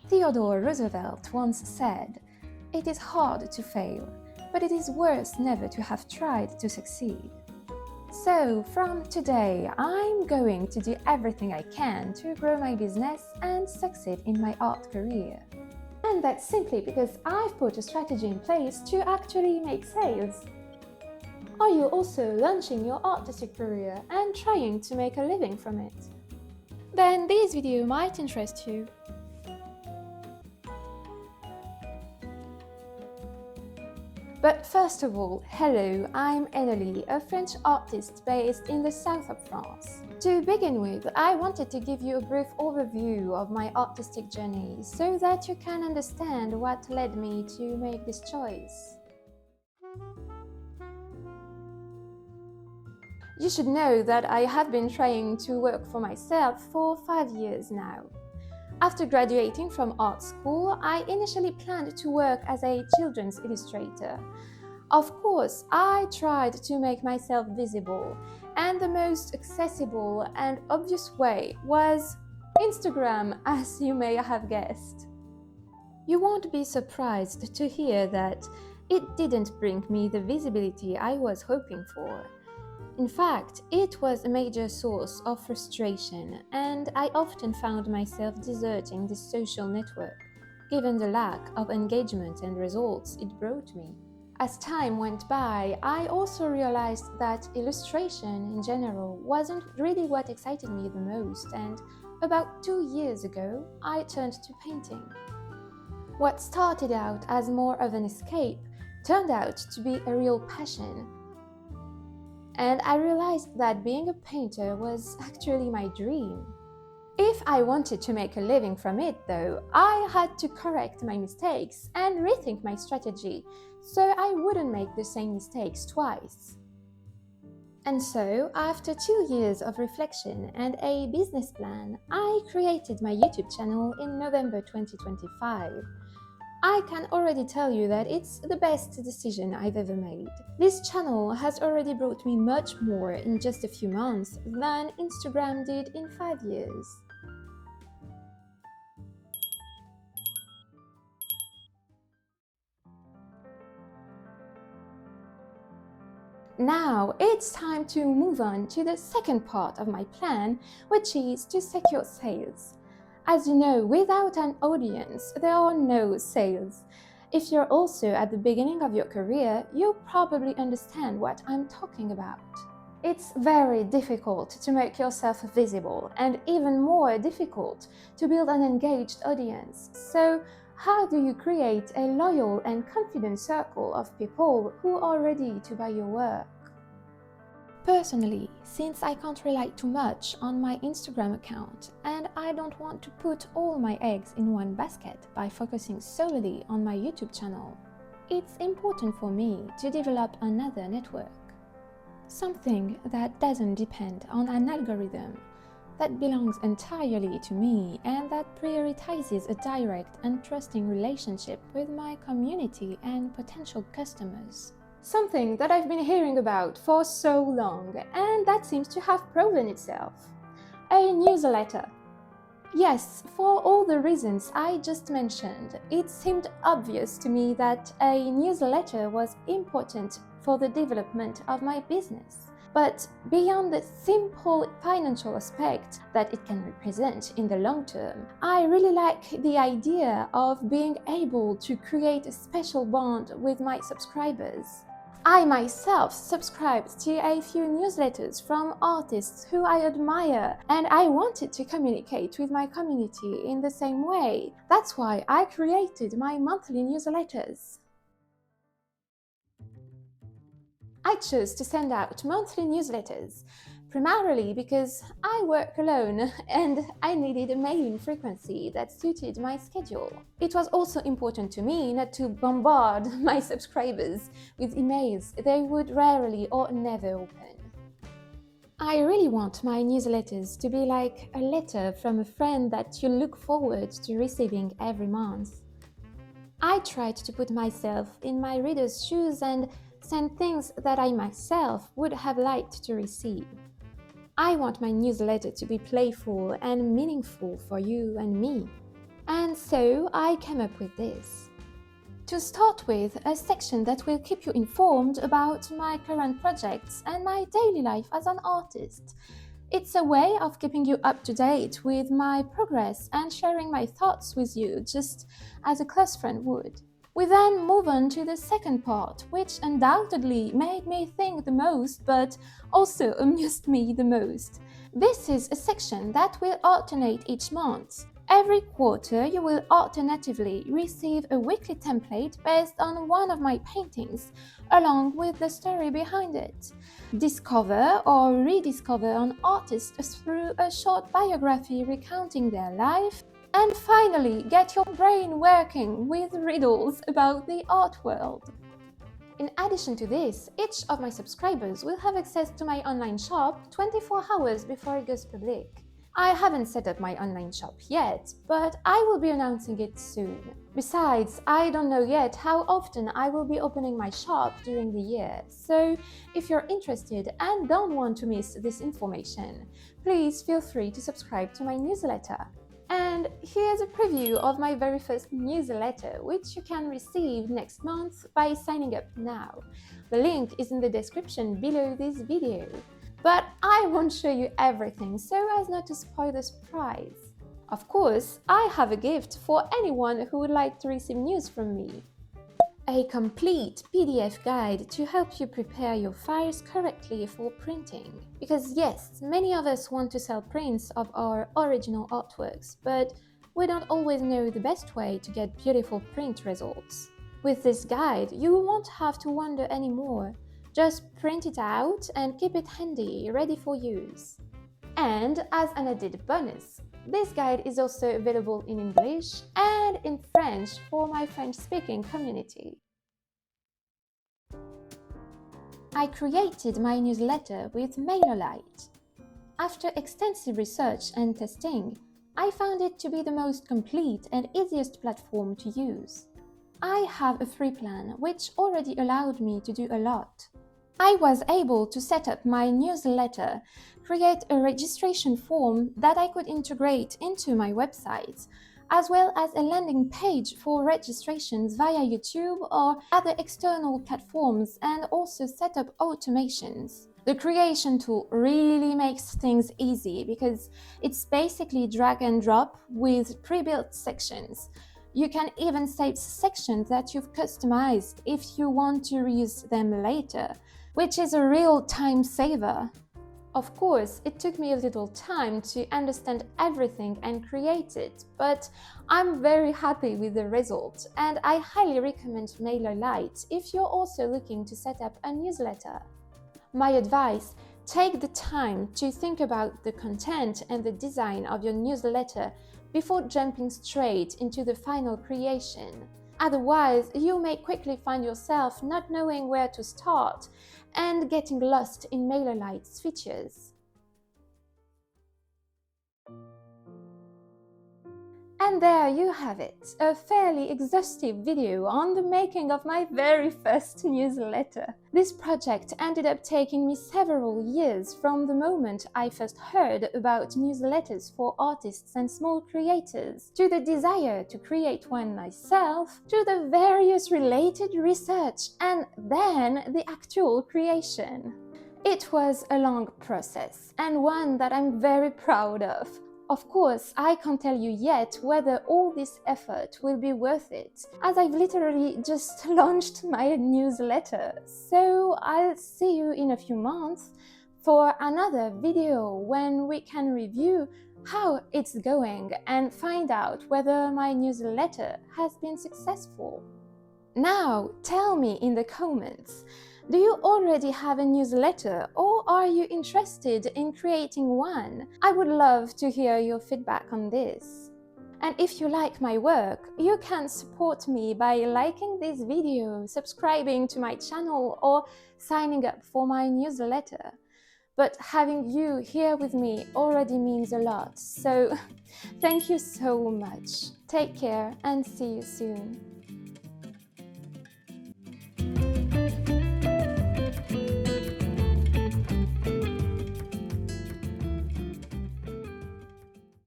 Theodore Roosevelt once said, "It is hard to fail, but it is worse never to have tried to succeed." So, from today, I'm going to do everything I can to grow my business and succeed in my art career. And that's simply because I've put a strategy in place to actually make sales. Are you also launching your artistic career and trying to make a living from it? Then this video might interest you. But first of all, hello, I'm Elolie, a French artist based in the south of France. To begin with, I wanted to give you a brief overview of my artistic journey so that you can understand what led me to make this choice. You should know that I have been trying to work for myself for 5 years now. After graduating from art school, I initially planned to work as a children's illustrator. Of course, I tried to make myself visible, and the most accessible and obvious way was Instagram, as you may have guessed. You won't be surprised to hear that it didn't bring me the visibility I was hoping for. In fact, it was a major source of frustration, and I often found myself deserting this social network, given the lack of engagement and results it brought me. As time went by, I also realized that illustration in general wasn't really what excited me the most, and about 2 years ago, I turned to painting. What started out as more of an escape turned out to be a real passion. And I realized that being a painter was actually my dream. If I wanted to make a living from it, though, I had to correct my mistakes and rethink my strategy so I wouldn't make the same mistakes twice. And so, after 2 years of reflection and a business plan, I created my YouTube channel in November 2025. I can already tell you that it's the best decision I've ever made. This channel has already brought me much more in just a few months than Instagram did in 5 years. Now it's time to move on to the second part of my plan, which is to secure sales. As you know, without an audience, there are no sales. If you're also at the beginning of your career, you'll probably understand what I'm talking about. It's very difficult to make yourself visible, and even more difficult to build an engaged audience. So, how do you create a loyal and confident circle of people who are ready to buy your work? Personally, since I can't rely too much on my Instagram account and I don't want to put all my eggs in one basket by focusing solely on my YouTube channel, it's important for me to develop another network. Something that doesn't depend on an algorithm, that belongs entirely to me and that prioritizes a direct and trusting relationship with my community and potential customers. Something that I've been hearing about for so long, and that seems to have proven itself. A newsletter. Yes, for all the reasons I just mentioned, it seemed obvious to me that a newsletter was important for the development of my business. But beyond the simple financial aspect that it can represent in the long term, I really like the idea of being able to create a special bond with my subscribers. I myself subscribed to a few newsletters from artists who I admire, and I wanted to communicate with my community in the same way. That's why I created my monthly newsletters. I chose to send out monthly newsletters, primarily because I work alone and I needed a mailing frequency that suited my schedule. It was also important to me not to bombard my subscribers with emails they would rarely or never open. I really want my newsletters to be like a letter from a friend that you look forward to receiving every month. I tried to put myself in my readers' shoes and send things that I myself would have liked to receive. I want my newsletter to be playful and meaningful for you and me. And so I came up with this. To start with, a section that will keep you informed about my current projects and my daily life as an artist. It's a way of keeping you up to date with my progress and sharing my thoughts with you, just as a close friend would. We then move on to the second part, which undoubtedly made me think the most, but also amused me the most. This is a section that will alternate each month. Every quarter, you will alternatively receive a weekly template based on one of my paintings, along with the story behind it. Discover or rediscover an artist through a short biography recounting their life. And finally, get your brain working with riddles about the art world. In addition to this, each of my subscribers will have access to my online shop 24 hours before it goes public. I haven't set up my online shop yet, but I will be announcing it soon. Besides, I don't know yet how often I will be opening my shop during the year, so if you're interested and don't want to miss this information, please feel free to subscribe to my newsletter. And here's a preview of my very first newsletter, which you can receive next month by signing up now. The link is in the description below this video. But I won't show you everything so as not to spoil the surprise. Of course, I have a gift for anyone who would like to receive news from me. A complete PDF guide to help you prepare your files correctly for printing. Because yes, many of us want to sell prints of our original artworks, but we don't always know the best way to get beautiful print results. With this guide, you won't have to wonder anymore. Just print it out and keep it handy, ready for use. And as an added bonus, this guide is also available in English and in French for my French-speaking community. I created my newsletter with MailerLite. After extensive research and testing, I found it to be the most complete and easiest platform to use. I have a free plan which already allowed me to do a lot. I was able to set up my newsletter, create a registration form that I could integrate into my website, as well as a landing page for registrations via YouTube or other external platforms, and also set up automations. The creation tool really makes things easy because it's basically drag and drop with pre-built sections. You can even save sections that you've customized if you want to reuse them later, which is a real time saver. Of course, it took me a little time to understand everything and create it, but I'm very happy with the result, and I highly recommend MailerLite if you're also looking to set up a newsletter. My advice: take the time to think about the content and the design of your newsletter before jumping straight into the final creation. Otherwise, you may quickly find yourself not knowing where to start and getting lost in MailerLite's features. And there you have it, a fairly exhaustive video on the making of my very first newsletter. This project ended up taking me several years from the moment I first heard about newsletters for artists and small creators, to the desire to create one myself, to the various related research, and then the actual creation. It was a long process, and one that I'm very proud of. Of course, I can't tell you yet whether all this effort will be worth it, as I've literally just launched my newsletter. So I'll see you in a few months for another video when we can review how it's going and find out whether my newsletter has been successful. Now, tell me in the comments, do you already have a newsletter, or are you interested in creating one? I would love to hear your feedback on this. And if you like my work, you can support me by liking this video, subscribing to my channel, or signing up for my newsletter. But having you here with me already means a lot, so thank you so much. Take care and see you soon.